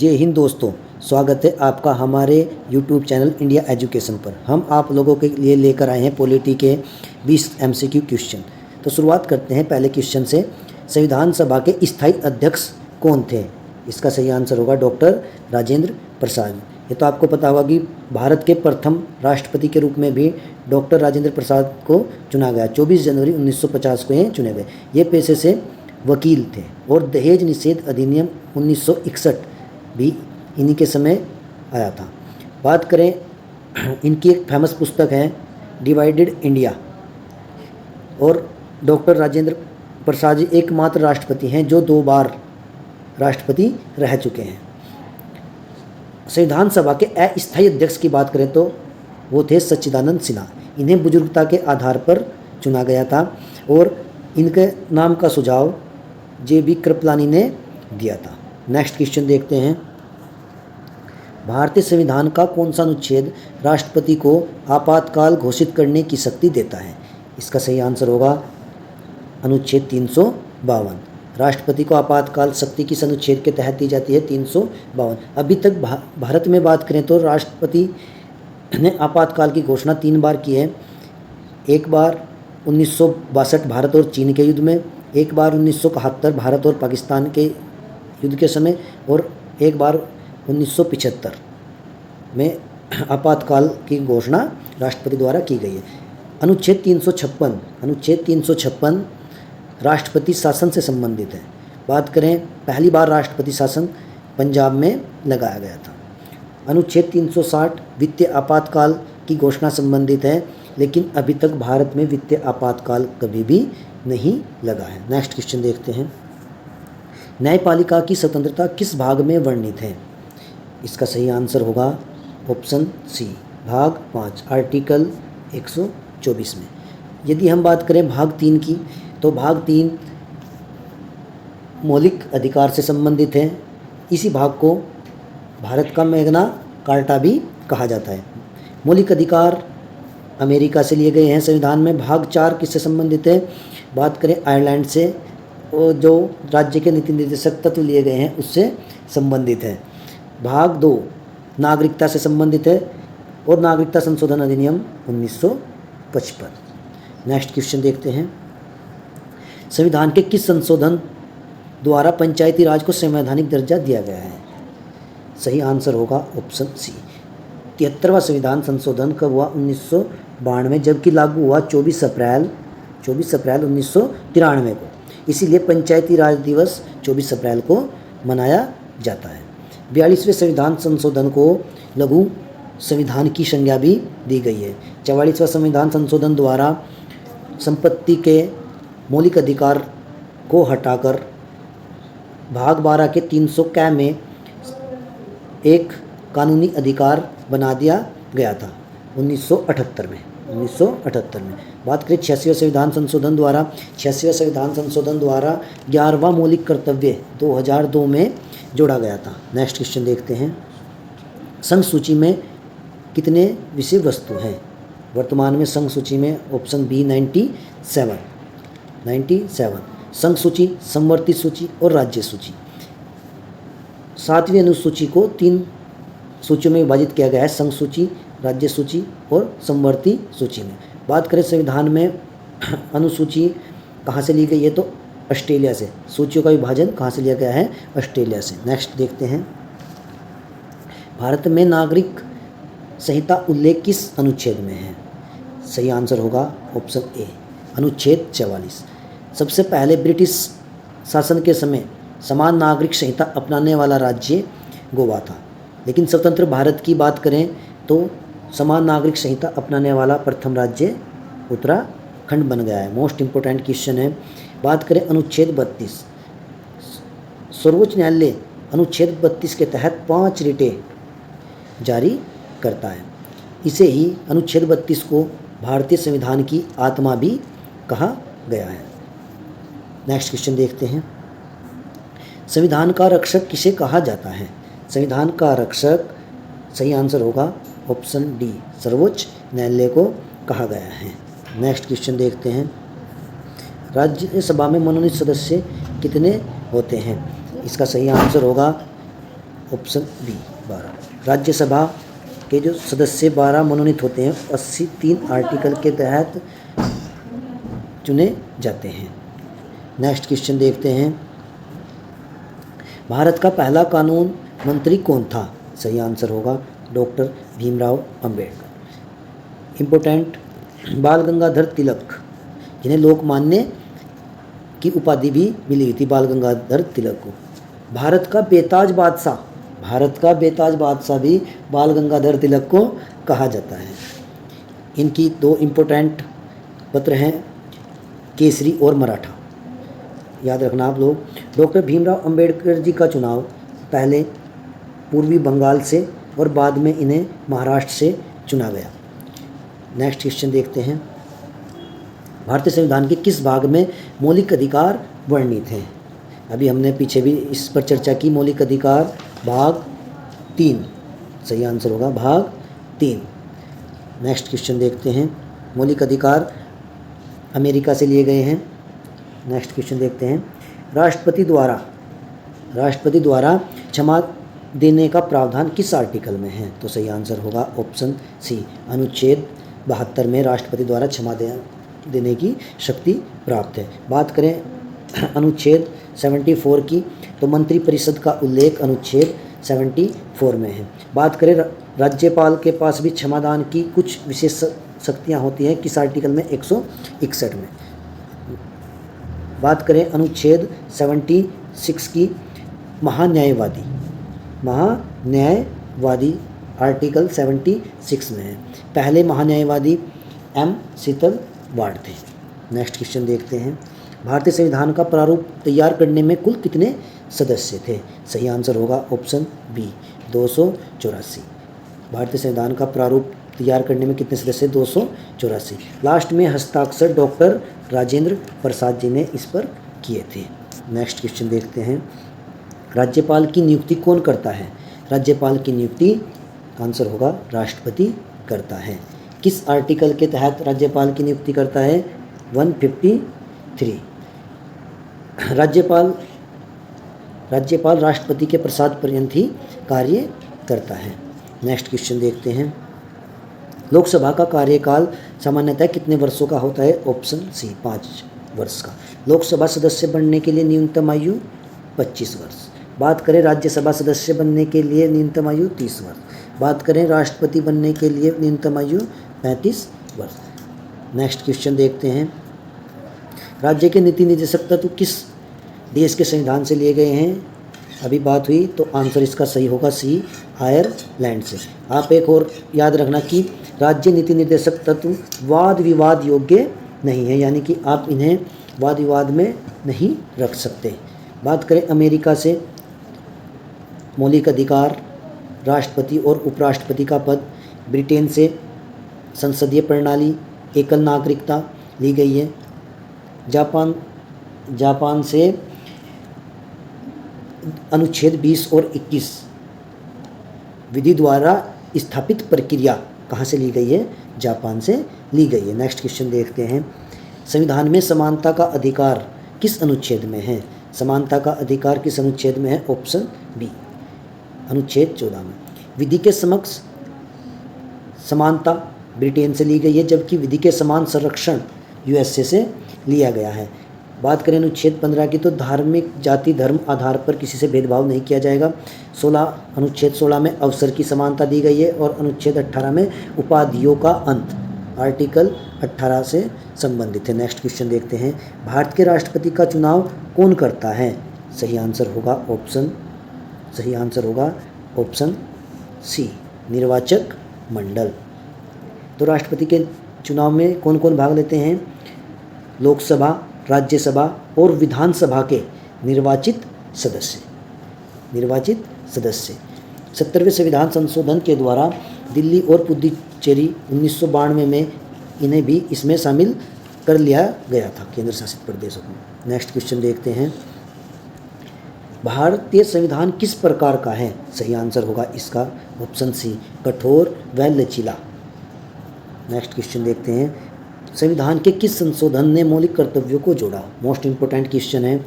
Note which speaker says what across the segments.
Speaker 1: जय हिंद दोस्तों, स्वागत है आपका हमारे YouTube चैनल इंडिया एजुकेशन पर। हम आप लोगों के लिए लेकर आए हैं पॉलिटी के 20 MCQ क्वेश्चन। तो शुरुआत करते हैं पहले क्वेश्चन से। संविधान सभा के स्थायी अध्यक्ष कौन थे? इसका सही आंसर होगा डॉक्टर राजेंद्र प्रसाद। ये तो आपको पता होगा कि भारत के प्रथम राष्ट्रपति के रूप में भी डॉक्टर राजेंद्र प्रसाद को चुना गया। 24 जनवरी 1950 को ये चुने गए। ये पेशे से वकील थे और दहेज निषेध अधिनियम 1961 भी इन्हीं के समय आया था। बात करें, इनकी एक फेमस पुस्तक है डिवाइडेड इंडिया। और डॉक्टर राजेंद्र प्रसाद जी एकमात्र राष्ट्रपति हैं जो 2 बार राष्ट्रपति रह चुके हैं। संविधान सभा के अस्थायी अध्यक्ष की बात करें तो वो थे सच्चिदानंद सिन्हा। इन्हें बुजुर्गता के आधार पर चुना गया था और इनके नाम का सुझाव JB कृपलानी ने दिया था। नेक्स्ट क्वेश्चन देखते हैं। भारतीय संविधान का कौन सा अनुच्छेद राष्ट्रपति को आपातकाल घोषित करने की शक्ति देता है? इसका सही आंसर होगा अनुच्छेद 352। राष्ट्रपति को आपातकाल शक्ति किस अनुच्छेद के तहत दी जाती है? 352। अभी तक भारत में बात करें तो राष्ट्रपति ने आपातकाल की घोषणा 3 बार की है। एक बार 1962 भारत और चीन के युद्ध में, एक बार 1971 भारत और पाकिस्तान के युद्ध के समय, और एक बार 1975 में आपातकाल की घोषणा राष्ट्रपति द्वारा की गई है। अनुच्छेद 356 राष्ट्रपति शासन से संबंधित है। बात करें, पहली बार राष्ट्रपति शासन पंजाब में लगाया गया था। अनुच्छेद 360 वित्तीय आपातकाल की घोषणा संबंधित है, लेकिन अभी तक भारत में वित्तीय आपातकाल कभी भी नहीं लगा है। नेक्स्ट क्वेश्चन देखते हैं। न्यायपालिका की स्वतंत्रता किस भाग में वर्णित है? इसका सही आंसर होगा ऑप्शन सी, भाग 5, आर्टिकल 124 में। यदि हम बात करें भाग 3 की, तो भाग 3 मौलिक अधिकार से संबंधित है। इसी भाग को भारत का मैग्ना कार्टा भी कहा जाता है। मौलिक अधिकार अमेरिका से लिए गए हैं संविधान में। भाग 4 किससे संबंधित है? बात करें आयरलैंड से, और जो राज्य के नीति निर्देशक तत्व लिए गए हैं उससे संबंधित है। भाग 2 नागरिकता से संबंधित है और नागरिकता संशोधन अधिनियम 1955। नेक्स्ट क्वेश्चन देखते हैं। संविधान के किस संशोधन द्वारा पंचायती राज को संवैधानिक दर्जा दिया गया है? सही आंसर होगा ऑप्शन सी, 73वां संविधान संशोधन कब हुआ? 1992, जबकि लागू हुआ 24 अप्रैल 1993 को। इसीलिए पंचायती राज दिवस 24 अप्रैल को मनाया जाता है। 42वें संविधान संशोधन को लघु संविधान की संज्ञा भी दी गई है। 44वां संविधान संशोधन द्वारा संपत्ति के मौलिक अधिकार को हटाकर भाग 12 के 300 क में एक कानूनी अधिकार बना दिया गया था 1978 में। बात करें 86वें संविधान संशोधन द्वारा, 86वें संविधान संशोधन द्वारा 11वां मौलिक कर्तव्य 2002 में जोड़ा गया था। नेक्स्ट क्वेश्चन देखते हैं। संघ सूची में कितने विषय वस्तु हैं? वर्तमान में संघ सूची में ऑप्शन बी 97 संघ सूची, समवर्ती सूची और राज्य सूची। 7वीं अनुसूची को 3 सूचियों में विभाजित किया गया है, संघ सूची, राज्य सूची और समवर्ती सूची में। बात करें संविधान में अनुसूची कहाँ से ली गई है, तो ऑस्ट्रेलिया से। सूचियों का विभाजन कहाँ से लिया गया है? ऑस्ट्रेलिया से। नेक्स्ट देखते हैं। भारत में नागरिक संहिता उल्लेख किस अनुच्छेद में है? सही आंसर होगा ऑप्शन ए, अनुच्छेद 44। सबसे पहले ब्रिटिश शासन के समय समान नागरिक संहिता अपनाने वाला राज्य गोवा था, लेकिन स्वतंत्र भारत की बात करें तो समान नागरिक संहिता अपनाने वाला प्रथम राज्य उत्तराखंड बन गया है। मोस्ट इंपोर्टेंट क्वेश्चन है। बात करें अनुच्छेद 32, सर्वोच्च न्यायालय अनुच्छेद 32 के तहत 5 रिटें जारी करता है। इसे ही अनुच्छेद 32 को भारतीय संविधान की आत्मा भी कहा गया है। नेक्स्ट क्वेश्चन देखते हैं। संविधान का रक्षक किसे कहा जाता है? संविधान का रक्षक सही आंसर होगा ऑप्शन डी, सर्वोच्च न्यायालय को कहा गया है। नेक्स्ट क्वेश्चन देखते हैं। राज्यसभा में मनोनीत सदस्य कितने होते हैं? इसका सही आंसर होगा ऑप्शन बी 12। राज्यसभा के जो सदस्य 12 मनोनीत होते हैं 83 आर्टिकल के तहत चुने जाते हैं। नेक्स्ट क्वेश्चन देखते हैं, भारत का पहला कानून मंत्री कौन था? सही आंसर होगा डॉक्टर भीमराव अंबेडकर। इम्पोर्टेंट, बाल गंगाधर तिलक, जिन्हें लोकमान्य की उपाधि भी मिली थी बाल गंगाधर तिलक को। भारत का बेताज बादशाह, भारत का बेताज बादशाह भी बाल गंगाधर तिलक को कहा जाता है। इनकी दो इम्पोर्टेंट पत्र हैं, केसरी और मराठा, याद रखना आप लोग। डॉक्टर भीमराव अंबेडकर जी का चुनाव पहले पूर्वी बंगाल से और बाद में इन्हें महाराष्ट्र से चुना गया। नेक्स्ट क्वेश्चन देखते हैं, भारतीय संविधान के किस भाग में मौलिक अधिकार वर्णित हैं? अभी हमने पीछे भी इस पर चर्चा की। मौलिक अधिकार भाग 3, सही आंसर होगा भाग 3। नेक्स्ट क्वेश्चन देखते हैं, मौलिक अधिकार अमेरिका से लिए गए हैं। नेक्स्ट क्वेश्चन देखते हैं, राष्ट्रपति द्वारा क्षमा देने का प्रावधान किस आर्टिकल में है? तो सही आंसर होगा ऑप्शन सी, अनुच्छेद 72 में राष्ट्रपति द्वारा क्षमा देने की शक्ति प्राप्त है। बात करें अनुच्छेद 74 की, तो मंत्रिपरिषद का उल्लेख अनुच्छेद 74 में है। बात करें राज्यपाल के पास भी क्षमादान की कुछ विशेष शक्तियाँ होती हैं, किस आर्टिकल में? 161 में। बात करें अनुच्छेद 76 की, महान्यायवादी आर्टिकल 76 में है। पहले महान्यायवादी एम शीतल वार्ड थे। नेक्स्ट क्वेश्चन देखते हैं, भारतीय संविधान का प्रारूप तैयार करने में कुल कितने सदस्य थे? सही आंसर होगा ऑप्शन बी, 284। भारतीय संविधान का प्रारूप तैयार करने में कितने सदस्य? 284। लास्ट में हस्ताक्षर डॉक्टर राजेंद्र प्रसाद जी ने इस पर किए थे। नेक्स्ट क्वेश्चन देखते हैं, राज्यपाल की नियुक्ति कौन करता है? राज्यपाल की नियुक्ति आंसर होगा राष्ट्रपति करता है। किस आर्टिकल के तहत राज्यपाल की नियुक्ति करता है? 153। राज्यपाल राष्ट्रपति के प्रसाद पर्यंत ही कार्य करता है। नेक्स्ट क्वेश्चन देखते हैं, लोकसभा का कार्यकाल सामान्यतः कितने वर्षों का होता है? ऑप्शन सी, 5 वर्ष का। लोकसभा सदस्य बनने के लिए न्यूनतम आयु 25 वर्ष। बात करें राज्यसभा सदस्य बनने के लिए न्यूनतम आयु 30 वर्ष। बात करें राष्ट्रपति बनने के लिए न्यूनतम आयु 35 वर्ष। नेक्स्ट क्वेश्चन देखते हैं, राज्य के नीति निर्देशक तत्व किस देश के संविधान से लिए गए हैं? अभी बात हुई तो आंसर इसका सही होगा सी, आयरलैंड से। आप एक और याद रखना कि राज्य नीति निर्देशक तत्व वाद विवाद योग्य नहीं है, यानी कि आप इन्हें वाद विवाद में नहीं रख सकते। बात करें अमेरिका से, मौलिक अधिकार, राष्ट्रपति और उपराष्ट्रपति का पद। ब्रिटेन से संसदीय प्रणाली, एकल नागरिकता ली गई है। जापान से अनुच्छेद 20 और 21 विधि द्वारा स्थापित प्रक्रिया कहाँ से ली गई है? जापान से ली गई है। नेक्स्ट क्वेश्चन देखते हैं, संविधान में समानता का अधिकार किस अनुच्छेद में है? समानता का अधिकार किस अनुच्छेद में है? ऑप्शन बी, अनुच्छेद 14 में। विधि के समक्ष समानता ब्रिटेन से ली गई है, जबकि विधि के समान संरक्षण यूएसए से लिया गया है। बात करें अनुच्छेद 15 की, तो धार्मिक, जाति, धर्म आधार पर किसी से भेदभाव नहीं किया जाएगा। अनुच्छेद 16 में अवसर की समानता दी गई है और अनुच्छेद 18 में उपाधियों का अंत आर्टिकल 18 से संबंधित है। नेक्स्ट क्वेश्चन देखते हैं, भारत के राष्ट्रपति का चुनाव कौन करता है? सही आंसर होगा ऑप्शन सी, निर्वाचक मंडल। तो राष्ट्रपति के चुनाव में कौन कौन भाग लेते हैं? लोकसभा, राज्यसभा और विधानसभा के निर्वाचित सदस्य। 70वें संविधान संशोधन के द्वारा दिल्ली और पुडुचेरी 1992 में इन्हें भी इसमें शामिल कर लिया गया था, केंद्र शासित प्रदेशों को। नेक्स्ट क्वेश्चन देखते हैं, भारतीय संविधान किस प्रकार का है? सही आंसर होगा इसका ऑप्शन सी, कठोर व लचीला। नेक्स्ट क्वेश्चन देखते हैं, संविधान के किस संशोधन ने मौलिक कर्तव्यों को जोड़ा? मोस्ट इम्पोर्टेंट क्वेश्चन है।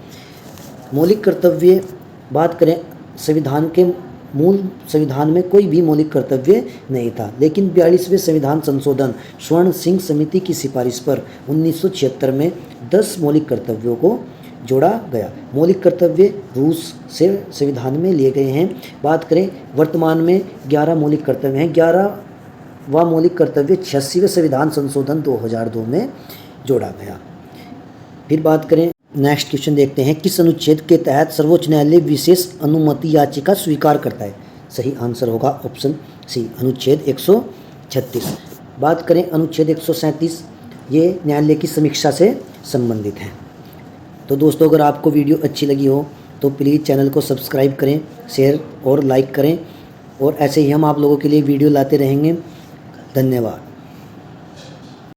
Speaker 1: मौलिक कर्तव्य, बात करें संविधान के मूल संविधान में कोई भी मौलिक कर्तव्य नहीं था, लेकिन 42वें संविधान संशोधन स्वर्ण सिंह समिति की सिफारिश पर 1976 में 10 मौलिक कर्तव्यों को जोड़ा गया। मौलिक कर्तव्य रूस से संविधान में लिए गए हैं। बात करें वर्तमान में 11 मौलिक कर्तव्य हैं। 11वां मौलिक कर्तव्य 86वें संविधान संशोधन 2002 में जोड़ा गया। फिर बात करें, नेक्स्ट क्वेश्चन देखते हैं, किस अनुच्छेद के तहत सर्वोच्च न्यायालय विशेष अनुमति याचिका स्वीकार करता है? सही आंसर होगा ऑप्शन सी, अनुच्छेद 136। बात करें अनुच्छेद 137, ये न्यायालय की समीक्षा से संबंधित है। तो दोस्तों, अगर आपको वीडियो अच्छी लगी हो तो प्लीज़ चैनल को सब्सक्राइब करें, शेयर और लाइक करें, और ऐसे ही हम आप लोगों के लिए वीडियो लाते रहेंगे। धन्यवाद।